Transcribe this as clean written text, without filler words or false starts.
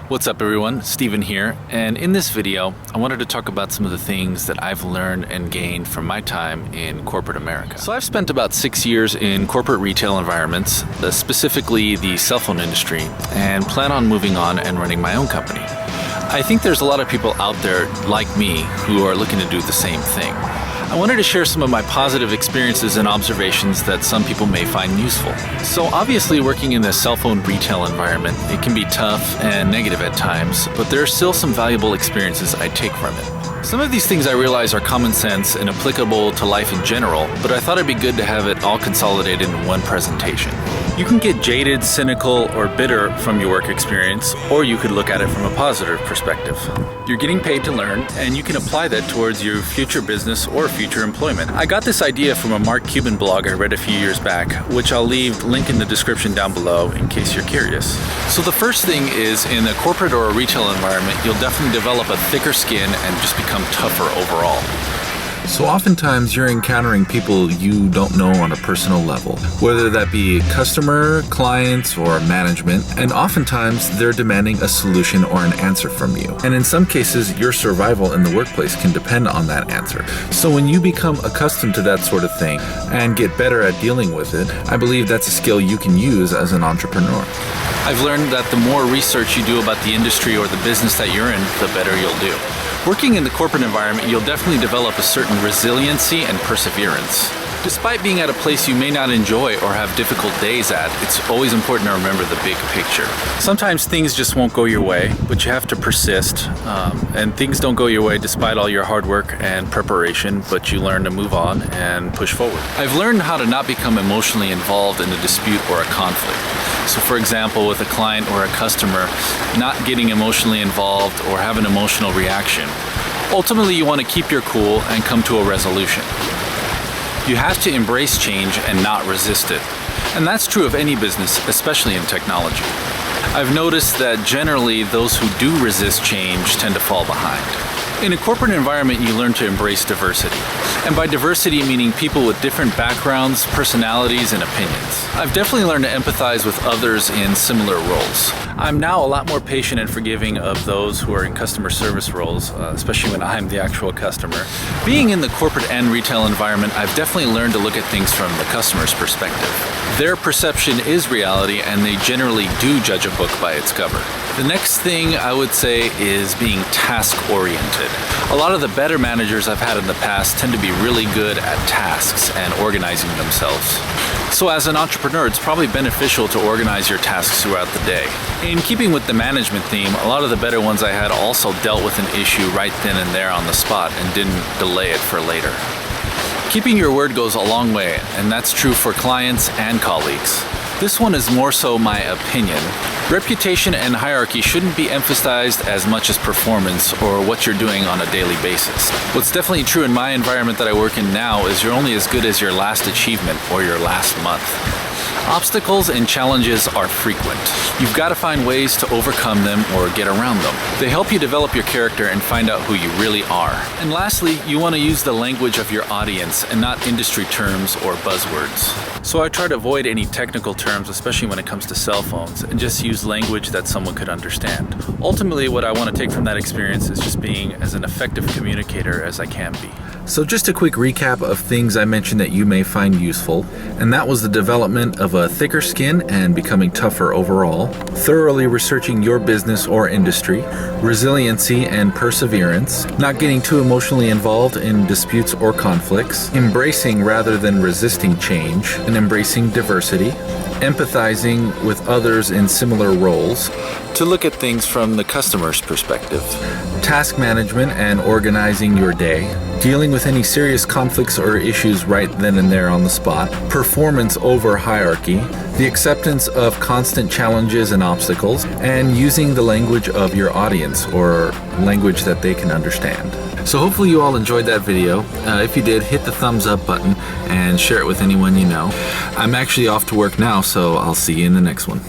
What's up everyone, Steven here, and in this video I wanted to talk about some of the things that I've learned and gained from my time in corporate America. So I've spent about 6 years in corporate retail environments, specifically the cell phone industry, and plan on moving on and running my own company. I think there's a lot of people out there like me who are looking to do the same thing. I wanted to share some of my positive experiences and observations that some people may find useful. So obviously working in the cell phone retail environment, it can be tough and negative at times, but there are still some valuable experiences I take from it. Some of these things I realize are common sense and applicable to life in general, but I thought it'd be good to have it all consolidated in one presentation. You can get jaded, cynical, or bitter from your work experience, or you could look at it from a positive perspective. You're getting paid to learn, and you can apply that towards your future business or future employment. I got this idea from a Mark Cuban blog I read a few years back, which I'll leave link in the description down below in case you're curious. So the first thing is, in a corporate or a retail environment, you'll definitely develop a thicker skin and just become tougher overall. So oftentimes you're encountering people you don't know on a personal level, whether that be customer, clients, or management, and oftentimes they're demanding a solution or an answer from you. And in some cases, your survival in the workplace can depend on that answer. So when you become accustomed to that sort of thing and get better at dealing with it, I believe that's a skill you can use as an entrepreneur. I've learned that the more research you do about the industry or the business that you're in, the better you'll do. Working in the corporate environment, you'll definitely develop a certain resiliency and perseverance. Despite being at a place you may not enjoy or have difficult days at, it's always important to remember the big picture. Sometimes things just won't go your way, but you have to persist, and things don't go your way despite all your hard work and preparation, but you learn to move on and push forward. I've learned how to not become emotionally involved in a dispute or a conflict. So for example, with a client or a customer, not getting emotionally involved or have an emotional reaction. Ultimately, you want to keep your cool and come to a resolution. You have to embrace change and not resist it. And that's true of any business, especially in technology. I've noticed that generally those who do resist change tend to fall behind. In a corporate environment, you learn to embrace diversity. And by diversity, meaning people with different backgrounds, personalities, and opinions. I've definitely learned to empathize with others in similar roles. I'm now a lot more patient and forgiving of those who are in customer service roles, especially when I'm the actual customer. Being in the corporate and retail environment, I've definitely learned to look at things from the customer's perspective. Their perception is reality, and they generally do judge a book by its cover. The next thing I would say is being task-oriented. A lot of the better managers I've had in the past tend to be really good at tasks and organizing themselves. So as an entrepreneur, it's probably beneficial to organize your tasks throughout the day. In keeping with the management theme, a lot of the better ones I had also dealt with an issue right then and there on the spot and didn't delay it for later. Keeping your word goes a long way, and that's true for clients and colleagues. This one is more so my opinion. Reputation and hierarchy shouldn't be emphasized as much as performance or what you're doing on a daily basis. What's definitely true in my environment that I work in now is you're only as good as your last achievement or your last month. Obstacles and challenges are frequent. You've got to find ways to overcome them or get around them. They help you develop your character and find out who you really are. And lastly, you want to use the language of your audience and not industry terms or buzzwords. So I try to avoid any technical terms, especially when it comes to cell phones, and just use language that someone could understand. Ultimately, what I want to take from that experience is just being as an effective communicator as I can be. So just a quick recap of things I mentioned that you may find useful, and that was the development of a thicker skin and becoming tougher overall, thoroughly researching your business or industry, resiliency and perseverance, not getting too emotionally involved in disputes or conflicts, embracing rather than resisting change, and embracing diversity, empathizing with others in similar roles, to look at things from the customer's perspective, task management and organizing your day, dealing with any serious conflicts or issues right then and there on the spot, performance over hierarchy, the acceptance of constant challenges and obstacles, and using the language of your audience or language that they can understand. So hopefully you all enjoyed that video. If you did, hit the thumbs up button and share it with anyone you know. I'm actually off to work now, so I'll see you in the next one.